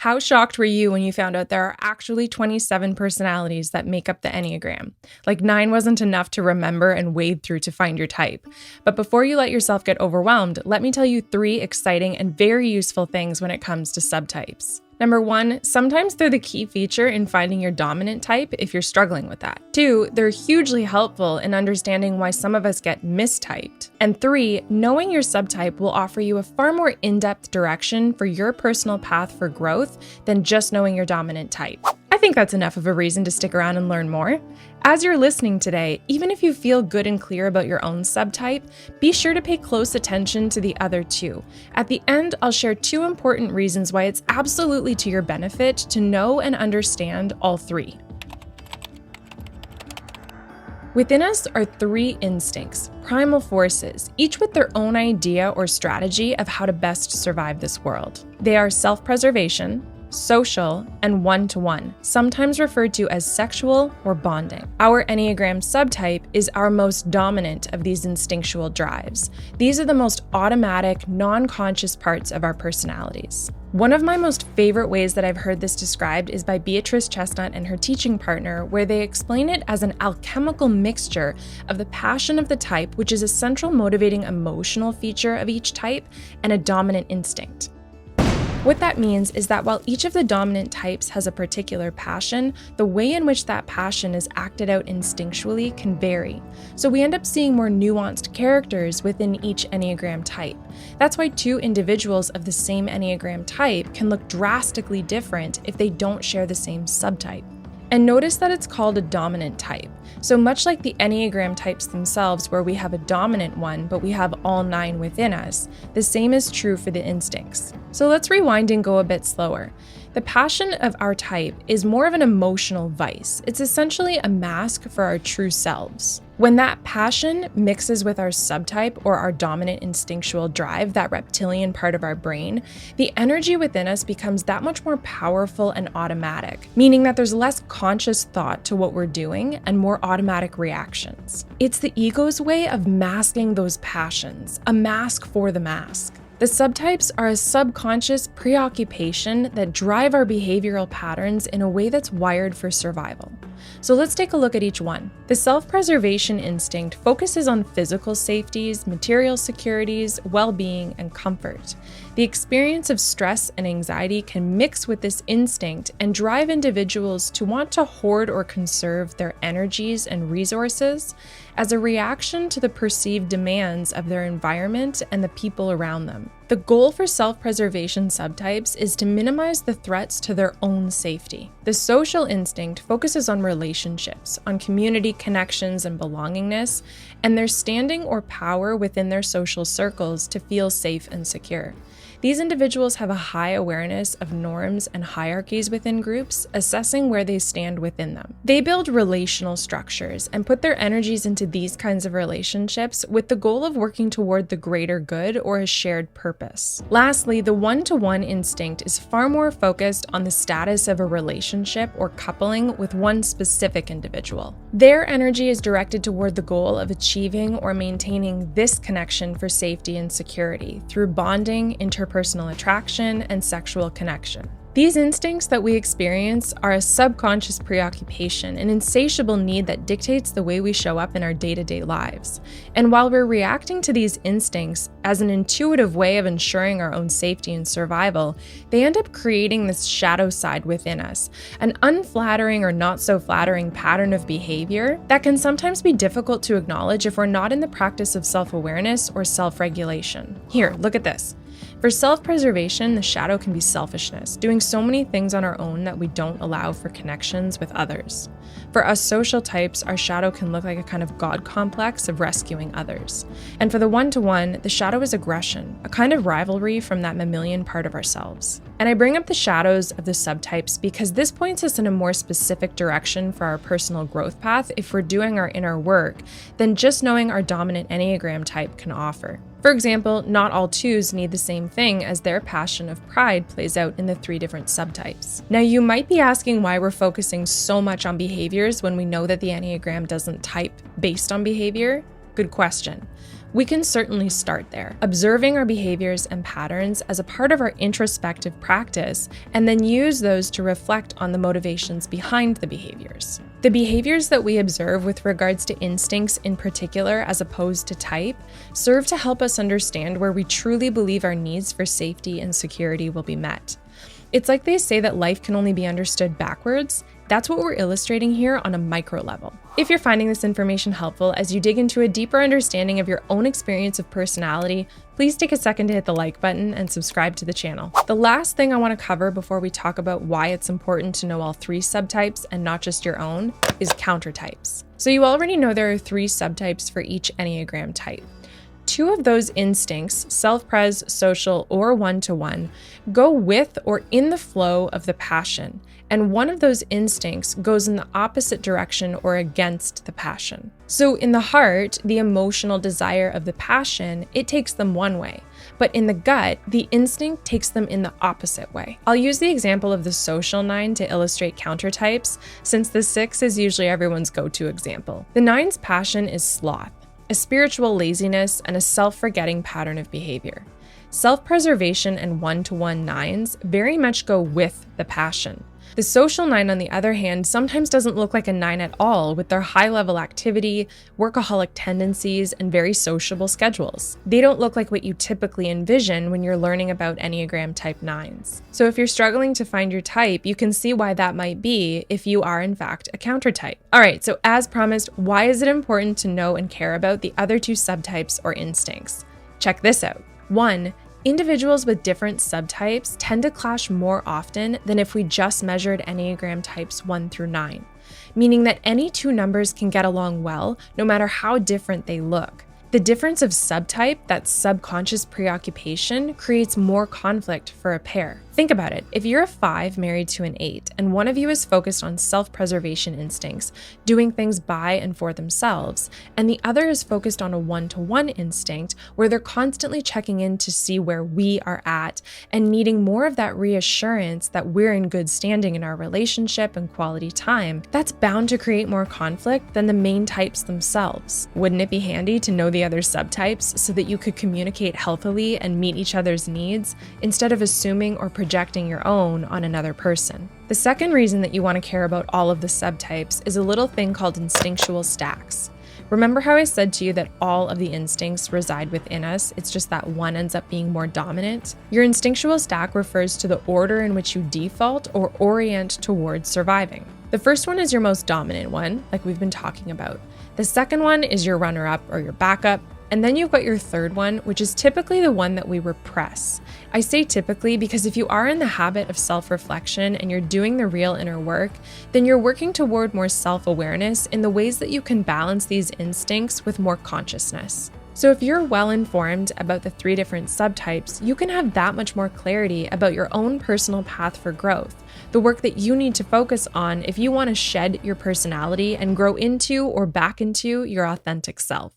How shocked were you when you found out there are actually 27 personalities that make up the Enneagram? Like 9 wasn't enough to remember and wade through to find your type. But before you let yourself get overwhelmed, let me tell you 3 exciting and very useful things when it comes to subtypes. Number 1, sometimes they're the key feature in finding your dominant type if you're struggling with that. 2, they're hugely helpful in understanding why some of us get mistyped. And 3, knowing your subtype will offer you a far more in-depth direction for your personal path for growth than just knowing your dominant type. I think that's enough of a reason to stick around and learn more. As you're listening today, even if you feel good and clear about your own subtype, be sure to pay close attention to the other 2. At the end, I'll share 2 important reasons why it's absolutely to your benefit to know and understand all 3. Within us are 3 instincts, primal forces, each with their own idea or strategy of how to best survive this world. They are self-preservation, social, and one-to-one, sometimes referred to as sexual or bonding. Our Enneagram subtype is our most dominant of these instinctual drives. These are the most automatic, non-conscious parts of our personalities. One of my most favorite ways that I've heard this described is by Beatrice, Chestnut, and her teaching partner, where they explain it as an alchemical mixture of the passion of the type, which is a central motivating emotional feature of each type, and a dominant instinct. What that means is that while each of the dominant types has a particular passion, the way in which that passion is acted out instinctually can vary. So we end up seeing more nuanced characters within each Enneagram type. That's why 2 individuals of the same Enneagram type can look drastically different if they don't share the same subtype. And notice that it's called a dominant type. So much like the Enneagram types themselves, where we have a dominant one, but we have all 9 within us, the same is true for the instincts. So let's rewind and go a bit slower. The passion of our type is more of an emotional vice. It's essentially a mask for our true selves. When that passion mixes with our subtype or our dominant instinctual drive, that reptilian part of our brain, the energy within us becomes that much more powerful and automatic, meaning that there's less conscious thought to what we're doing and more automatic reactions. It's the ego's way of masking those passions, a mask for the mask. The subtypes are a subconscious preoccupation that drive our behavioral patterns in a way that's wired for survival. So let's take a look at each one. The self-preservation instinct focuses on physical safeties, material securities, well-being, and comfort. The experience of stress and anxiety can mix with this instinct and drive individuals to want to hoard or conserve their energies and resources as a reaction to the perceived demands of their environment and the people around them. The goal for self-preservation subtypes is to minimize the threats to their own safety. The social instinct focuses on relationships, on community connections and belongingness, and their standing or power within their social circles to feel safe and secure. These individuals have a high awareness of norms and hierarchies within groups, assessing where they stand within them. They build relational structures and put their energies into these kinds of relationships with the goal of working toward the greater good or a shared purpose. Lastly, the one-to-one instinct is far more focused on the status of a relationship or coupling with one specific individual. Their energy is directed toward the goal of achieving or maintaining this connection for safety and security through bonding, interpersonal attraction, and sexual connection. These instincts that we experience are a subconscious preoccupation, an insatiable need that dictates the way we show up in our day-to-day lives. And while we're reacting to these instincts as an intuitive way of ensuring our own safety and survival, they end up creating this shadow side within us, an unflattering or not so flattering pattern of behavior that can sometimes be difficult to acknowledge if we're not in the practice of self-awareness or self-regulation. Here, look at this. For self-preservation, the shadow can be selfishness, doing so many things on our own that we don't allow for connections with others. For us social types, our shadow can look like a kind of God complex of rescuing others. And for the one-to-one, the shadow is aggression, a kind of rivalry from that mammalian part of ourselves. And I bring up the shadows of the subtypes because this points us in a more specific direction for our personal growth path if we're doing our inner work than just knowing our dominant Enneagram type can offer. For example, not all 2s need the same thing as their passion of pride plays out in the 3 different subtypes. Now, you might be asking why we're focusing so much on behaviors when we know that the Enneagram doesn't type based on behavior. Good question. We can certainly start there, observing our behaviors and patterns as a part of our introspective practice, and then use those to reflect on the motivations behind the behaviors. The behaviors that we observe with regards to instincts in particular, as opposed to type, serve to help us understand where we truly believe our needs for safety and security will be met. It's like they say that life can only be understood backwards. That's what we're illustrating here on a micro level. If you're finding this information helpful as you dig into a deeper understanding of your own experience of personality, please take a second to hit the like button and subscribe to the channel. The last thing I want to cover before we talk about why it's important to know all 3 subtypes and not just your own is countertypes. So you already know there are 3 subtypes for each Enneagram type. 2 of those instincts, self-pres, social, or one-to-one, go with or in the flow of the passion, and one of those instincts goes in the opposite direction or against the passion. So in the heart, the emotional desire of the passion, it takes them one way, but in the gut, the instinct takes them in the opposite way. I'll use the example of the social 9 to illustrate countertypes, since the 6 is usually everyone's go-to example. The 9's passion is sloth, a spiritual laziness, and a self-forgetting pattern of behavior. Self-preservation and one-to-one 9s very much go with the passion. The social 9, on the other hand, sometimes doesn't look like a 9 at all, with their high-level activity, workaholic tendencies, and very sociable schedules. They don't look like what you typically envision when you're learning about Enneagram Type 9s. So if you're struggling to find your type, you can see why that might be if you are in fact a countertype. Alright, so as promised, why is it important to know and care about the other 2 subtypes or instincts? Check this out. 1. Individuals with different subtypes tend to clash more often than if we just measured Enneagram types 1 through 9, meaning that any 2 numbers can get along well no matter how different they look. The difference of subtype, that subconscious preoccupation, creates more conflict for a pair. Think about it. If you're a 5 married to an 8, and one of you is focused on self-preservation instincts, doing things by and for themselves, and the other is focused on a one-to-one instinct where they're constantly checking in to see where we are at and needing more of that reassurance that we're in good standing in our relationship and quality time, that's bound to create more conflict than the main types themselves. Wouldn't it be handy to know the other subtypes so that you could communicate healthily and meet each other's needs instead of assuming or projecting your own on another person? The second reason that you want to care about all of the subtypes is a little thing called instinctual stacks. Remember how I said to you that all of the instincts reside within us, it's just that one ends up being more dominant? Your instinctual stack refers to the order in which you default or orient towards surviving. The first one is your most dominant one, like we've been talking about. The second one is your runner-up or your backup, and then you've got your third one, which is typically the one that we repress. I say typically because if you are in the habit of self-reflection and you're doing the real inner work, then you're working toward more self-awareness in the ways that you can balance these instincts with more consciousness. So if you're well informed about the 3 different subtypes, you can have that much more clarity about your own personal path for growth, the work that you need to focus on if you want to shed your personality and grow into or back into your authentic self.